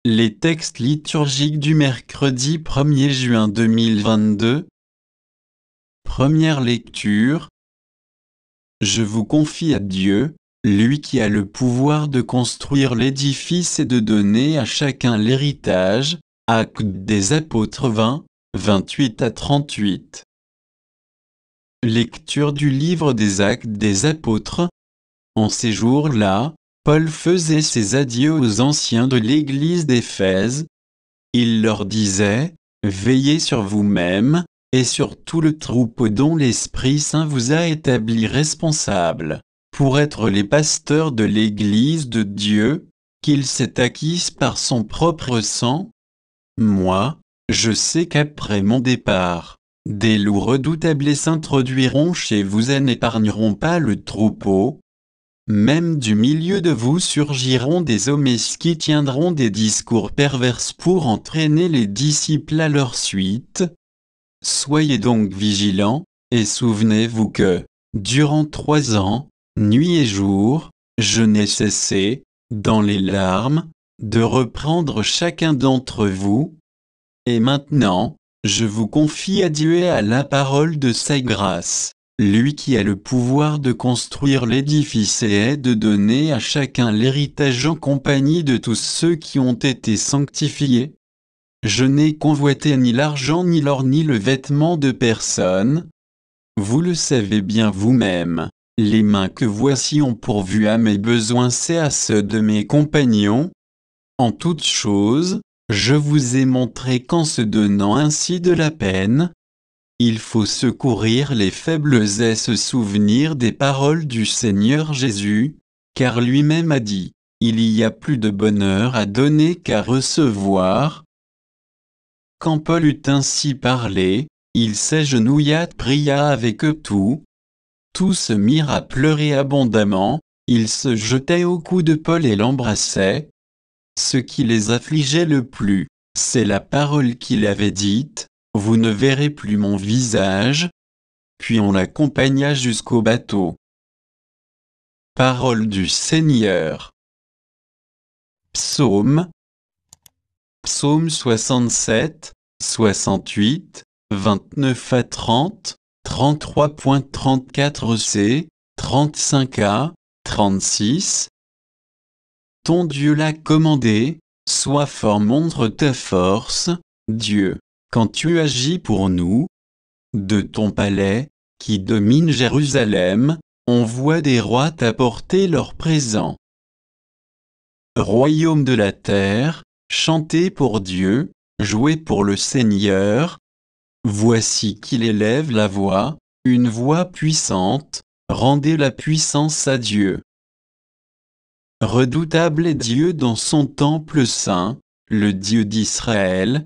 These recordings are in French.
Les textes liturgiques du mercredi 1er juin 2022. Première lecture. Je vous confie à Dieu, lui qui a le pouvoir de construire l'édifice et de donner à chacun l'héritage. Actes des Apôtres 20, 28 à 38. Lecture du livre des Actes des Apôtres. En ces jours-là, Paul faisait ses adieux aux anciens de l'église d'Éphèse. Il leur disait, « Veillez sur vous-même, et sur tout le troupeau dont l'Esprit Saint vous a établis responsables, pour être les pasteurs de l'église de Dieu, qu'il s'est acquise par son propre sang. Moi, je sais qu'après mon départ, des loups redoutables s'introduiront chez vous et n'épargneront pas le troupeau. Même du milieu de vous surgiront des hommes qui tiendront des discours pervers pour entraîner les disciples à leur suite. Soyez donc vigilants, et souvenez-vous que, durant 3 ans, nuit et jour, je n'ai cessé, dans les larmes, de reprendre chacun d'entre vous. Et maintenant, je vous confie à Dieu et à la parole de sa grâce. Lui qui a le pouvoir de construire l'édifice et de donner à chacun l'héritage en compagnie de tous ceux qui ont été sanctifiés. Je n'ai convoité ni l'argent ni l'or ni le vêtement de personne. Vous le savez bien vous-même, les mains que voici ont pourvu à mes besoins c'est à ceux de mes compagnons. En toutes choses, je vous ai montré qu'en se donnant ainsi de la peine, il faut secourir les faibles et se souvenir des paroles du Seigneur Jésus, car lui-même a dit, « Il y a plus de bonheur à donner qu'à recevoir. » Quand Paul eut ainsi parlé, il s'agenouilla, pria avec eux tous. Tous se mirent à pleurer abondamment, ils se jetaient au cou de Paul et l'embrassaient. Ce qui les affligeait le plus, c'est la parole qu'il avait dite. Vous ne verrez plus mon visage. Puis on l'accompagna jusqu'au bateau. Parole du Seigneur. Psaume. Psaume 67, 68, 29 à 30, 33.34c, 35a, 36. Ton Dieu l'a commandé, sois fort, montre ta force, Dieu. Quand tu agis pour nous, de ton palais, qui domine Jérusalem, on voit des rois t'apporter leurs présents. Royaume de la terre, chantez pour Dieu, jouez pour le Seigneur. Voici qu'il élève la voix, une voix puissante, rendez la puissance à Dieu. Redoutable est Dieu dans son temple saint, le Dieu d'Israël.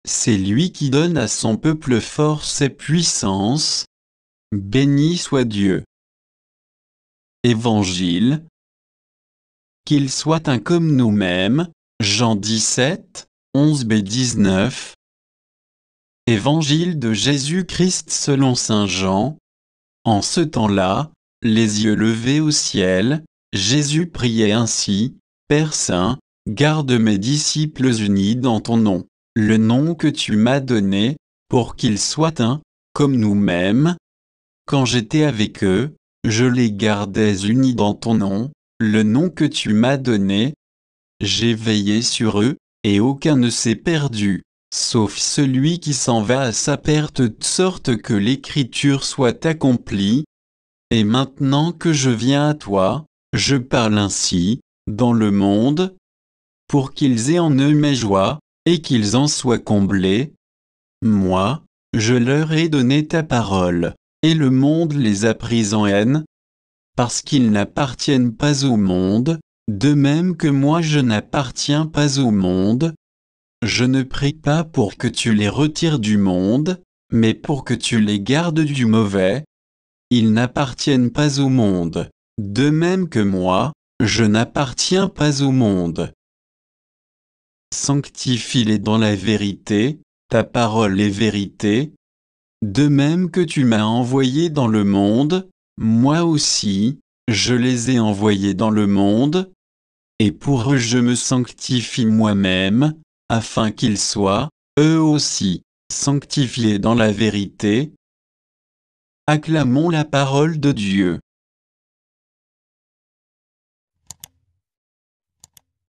C'est lui qui donne à son peuple force et puissance. Béni soit Dieu. Évangile. Qu'il soit un comme nous-mêmes. Jean 17, 11b-19. Évangile de Jésus-Christ selon saint Jean. En ce temps-là, les yeux levés au ciel, Jésus priait ainsi, « Père Saint, garde mes disciples unis dans ton nom. Le nom que tu m'as donné, pour qu'ils soient un, comme nous-mêmes. Quand j'étais avec eux, je les gardais unis dans ton nom, le nom que tu m'as donné. J'ai veillé sur eux, et aucun ne s'est perdu, sauf celui qui s'en va à sa perte, de sorte que l'écriture soit accomplie. Et maintenant que je viens à toi, je parle ainsi, dans le monde, pour qu'ils aient en eux mes joies, et qu'ils en soient comblés. Moi, je leur ai donné ta parole, et le monde les a pris en haine, parce qu'ils n'appartiennent pas au monde, de même que moi je n'appartiens pas au monde. Je ne prie pas pour que tu les retires du monde, mais pour que tu les gardes du mauvais. Ils n'appartiennent pas au monde, de même que moi, je n'appartiens pas au monde. Sanctifie-les dans la vérité, ta parole est vérité. De même que tu m'as envoyé dans le monde, moi aussi, je les ai envoyés dans le monde. et pour eux je me sanctifie moi-même, afin qu'ils soient, eux aussi, sanctifiés dans la vérité. Acclamons la parole de Dieu.